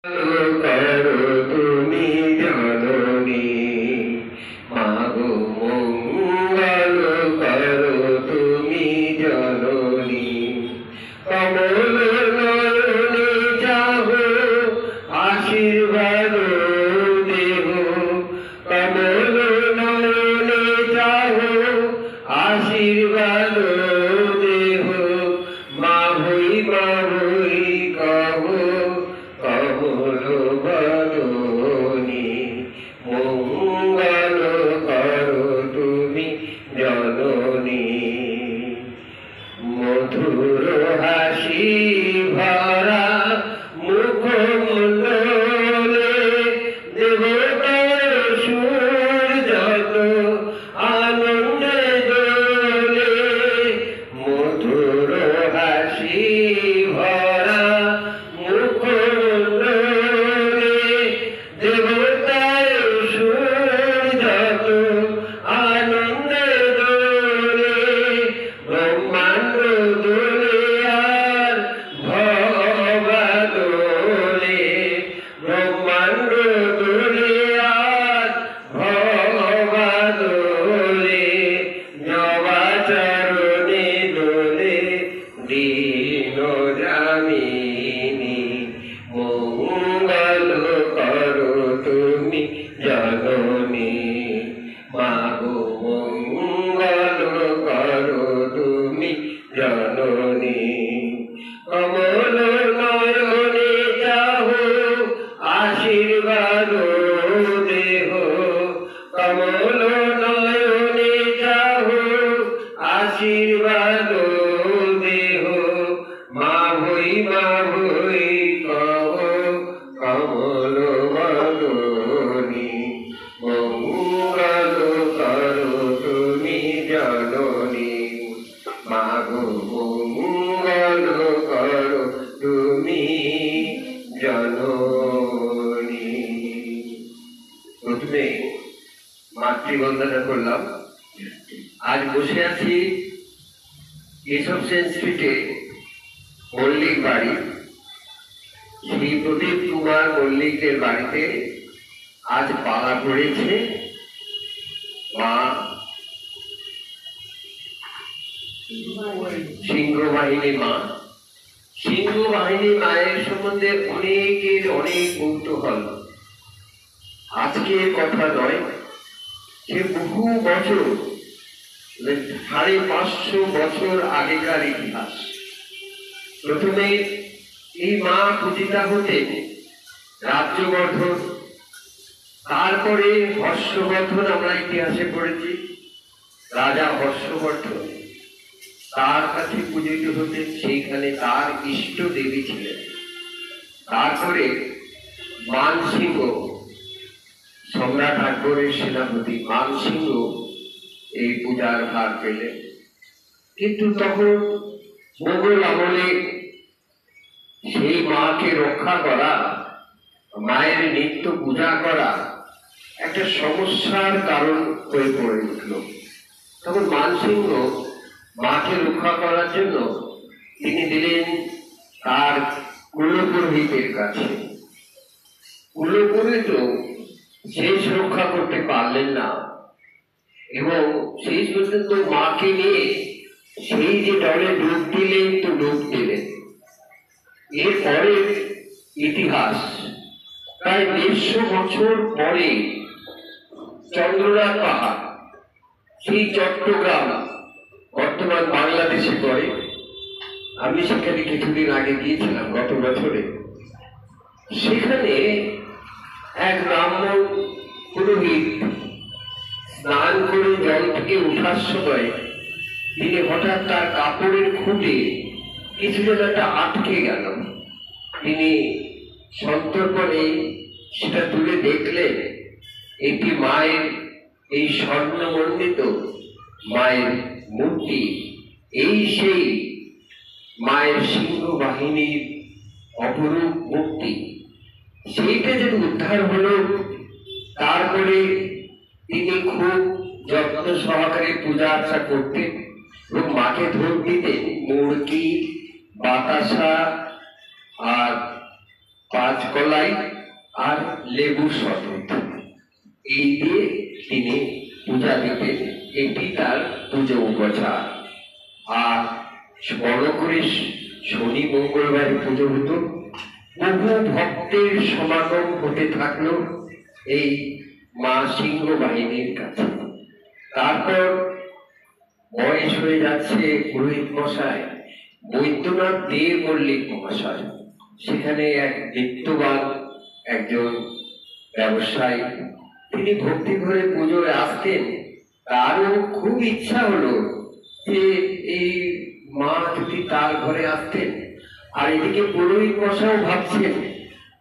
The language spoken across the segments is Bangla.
করো তুমি জননী মাগো মঙ্গল করো তুমি জননী কমল নয়নে যাহো আশীর্বাদ দেহ কমল নয়নে যাহো আশীর্বাদ দেহ মা হই কহ কমল বরণী মঙ্গল করো তুমি জননী মধুর হাসি ভরা মুখমণ্ডলে দেবতার সুর যত আনন্দে দোলে মধুর হাসি ভরা মুখমণ্ডলে দেবতার সুর যত আনন্দে দোলে ব্রহ্মাণ্ড দোলে আর ভবা দোলে ব্রহ্মাণ্ড দোলে আর ভবা দোলে নবাচরণে দোলে দীন জামিনী মঙ্গল করো তুমি জননী মাগো মঙ্গল করো তুমি জননী কমল নয়নে যাহো আশীর্বাদ দেহ কমল নয়নে যাহো আশীর্বাদ দেহ মা ভই কহ কমল বদনী মঙ্গল করো তুমি জননী মাগো মঙ্গল করো তুমি জননী। প্রথমে মাতৃবন্দনা করলাম। আজ বসে আছি কেশব সেন স্ট্রিটে মল্লিক বাড়ি, শ্রী প্রদীপ কুমার মল্লিকের বাড়িতে আজ পালা পড়েছে মা সিংহবাহিনী মা। সিংহবাহিনী মায়ের সম্বন্ধে অনেকের অনেক কৌতূহল। আজকের কথা নয়, সে বহু বছর 550 বছর আগেকার ইতিহাস। প্রথমে এই মা পূজিতা হতেন রাজ্যবর্ধন, তারপরে হর্ষবর্ধন। আমরা ইতিহাসে পড়েছি রাজা হর্ষবর্ধন, তার কাছে পূজিত হতেন, সেইখানে তার ইষ্ট দেবী ছিলেন। তারপরে মানসিংহ, সম্রাট আকবরের সেনাপতি মানসিংহ এই পূজার ভার পেলেন। কিন্তু তখন মোগল আমলে সেই মাকে রক্ষা করা, মায়ের নিত্য পূজা করা একটা সমস্যার কারণ হয়ে পড়ে উঠল। তখন মানসিংহ মাকে রক্ষা করার জন্য তিনি দিলেন তার কুলপুরোহিতের কাছে। কুলপুরোহিত শেষ রক্ষা করতে পারলেন না এবং শেষ পর্যন্ত মাকে নিয়ে সেই যে দলে ডুব দিলেন তো ডুব দিলেন। এরপরে ইতিহাস প্রায় 150 বছর পরে চন্দ্রনাথ পাহাড়, সেই চট্টগ্রাম বর্তমান বাংলাদেশে পড়ে। আমি সেখানে কিছুদিন আগে গিয়েছিলাম গত বছরে। সেখানে এক ব্রাহ্মণ পুরোহিত স্নান করে জল থেকে উঠার সময় তিনি হঠাৎ তার কাপড়ের খুঁটে কিছু যেন একটা আটকে গেল। তিনি সন্তর্পণে সেটা তুলে দেখলেন এটি মায়ের এই স্বর্ণমণ্ডিত মায়ের মূর্তি, এই সেই মায়ের সিংহবাহিনীর অপরূপ মূর্তি। সেইটা যদি উদ্ধার হলো, তারপরে তিনি খুব যত্ন সহকারে পূজা আর্চা করতেন এবং মাকে ধূপ দিতেন মুরগি, বাতাসা আর কাঁচকলাই আর লেবুর শরবত, এই দিয়ে তিনি পূজা দিতেন। এটি তার পুজো উপচার। আর বড় করে শনি মঙ্গলবারে পুজো হতো। বহু ভক্তের সমাগম হতে থাকলো এই মা সিংহ বাহিনীর কাছে। তারপর বয়স হয়ে যাচ্ছে পুরোহিত মশাই বৈদ্যনাথ দে মল্লিক মহাশয়, সেখানে এক বিত্তবান একজন ব্যবসায়ী, তিনি ভক্তি করে পুজোয় আসতেন। তারও খুব ইচ্ছা হলো যে এই মা যদি তার ঘরে আসতেন। আর এদিকে পুরোহিত মশাও ভাবছেন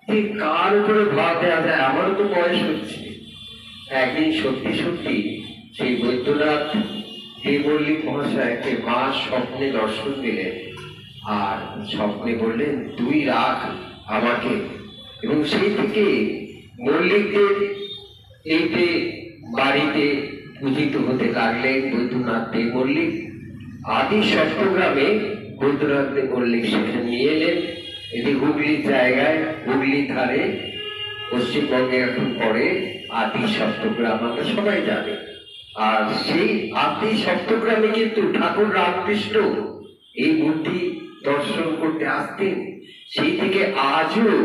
যে কার উপরে ভার দেওয়া যায়, আমারও তো বয়স হচ্ছে। একদিন সত্যি সত্যি সেই বৈদ্যনাথ দে মল্লিক মহাশয়কে মা স্বপ্নে দর্শন দিলেন। আর স্বপ্নে বললেন, তুই রাখ আমাকে। এবং সেই থেকে মল্লিকদের এইতে বাড়িতে পূজিত হতে লাগলেন বৈদ্যনাথ দে মল্লিক। আদি সপ্তগ্রামে বৈদ্যনাথ দে মল্লিক সেখানে নিয়ে এলেন। এটি হুগলির জায়গায়, হুগলির ধারে, পশ্চিমবঙ্গে এখন পরে আদি সপ্তগ্রাম, আমরা সবাই জানি। আর সেই আদি সপ্তগ্রামে কিন্তু ঠাকুর রামকৃষ্ণ এই মূর্তি দর্শন করতে আসতেন। সেই থেকে আজও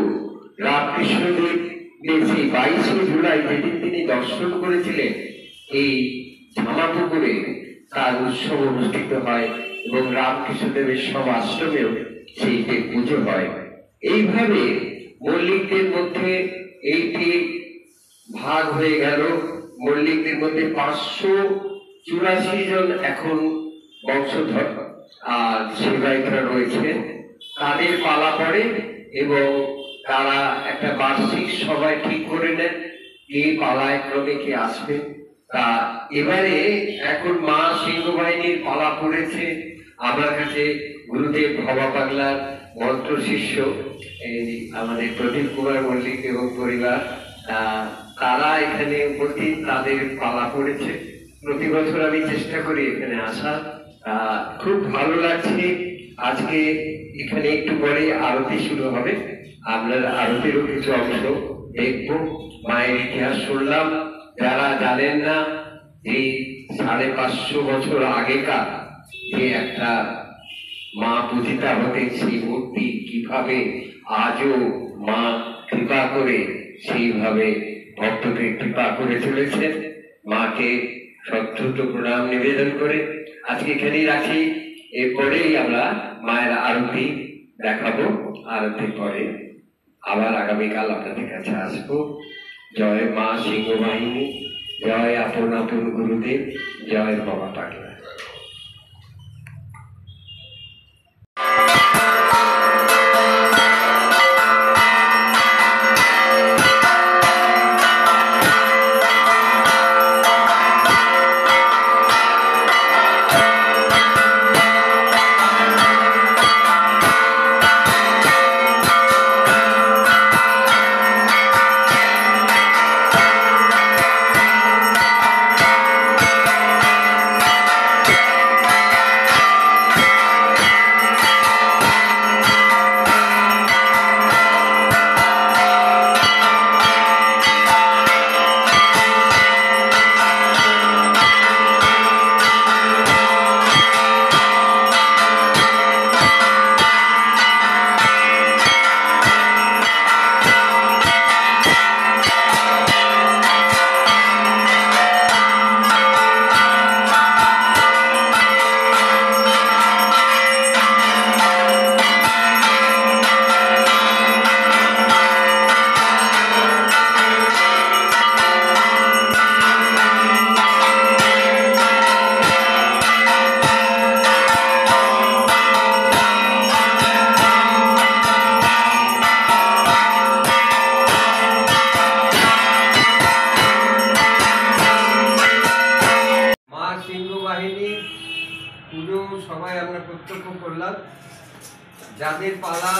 রামকৃষ্ণদেব সেই 22শে জুলাই যেদিন তিনি দর্শন করেছিলেন, এই ঝামাপুকুরে তার উৎসব অনুষ্ঠিত হয় এবং রামকৃষ্ণদেবের সব আশ্রমেও সেইটি পুজো হয়। এইভাবে মল্লিকদের মধ্যে এইটি ভাগ হয়ে গেল। মল্লিকদের মধ্যে 584 জন এখন বংশধর আর সেবায়িতরা রয়েছে। তাদের পালা পড়ে এবং তারা একটা বার্ষিক সভায় ঠিক করে নেন এই পালায় ক্রমে কে আসবে। তা এবারে এখন মা সিংহ বাহিনীর পালা পড়েছে। আমার কাছে গুরুদেব ভবা পাগলার মন্ত্র শিষ্য এই আমাদের প্রদীপ কুমার মল্লিক এবং পরিবার, তারা এখানে উপস্থিত, তাদের পালা পড়েছে। প্রতি বছর আমি চেষ্টা করি এখানে আসার। খুব ভালো লাগছে। আজকে এখানে একটু পরে আরতি শুরু হবে, আপনার আরতিরও কিছু অংশ দেখব। মায়ের ইতিহাস শুনলাম। যারা জানেন না যে 550 বছর আগেকার যে একটা মা পূজিতা হতেন, সেই মূর্তি কিভাবে আজও মা কৃপা করে সেইভাবে ভক্তদের কৃপা করে চলেছেন। মাকে শ্রদ্ধা প্রণাম নিবেদন করে আজকে এখানেই রাখি। এরপরেই আমরা মায়ের আরতি দেখাবো। আরতির পরে আবার আগামীকাল আপনাদের কাছে আসবো। জয় মা সিংহ বাহিনী, জয় আপন আপন গুরুদেব, জয় বাবা পাগলা। পুজো সবাই আমরা প্রত্যক্ষ করলাম। যাদের পালা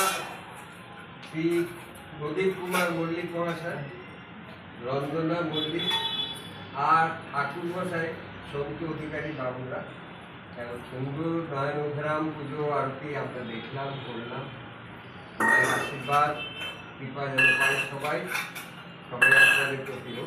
শ্রী প্রদীপ কুমার মল্লিক মহাশয়, রঞ্জনা মল্লিক আর ঠাকুর মশাই সন্তু অধিকারী বাবুরা, সুন্দর নয়নঘরাম পুজো আরতি আমরা দেখলাম, করলাম। মায়ের আশীর্বাদ কৃপা যেন পাই সবাই, সবাই আপনাদের প্রতিও।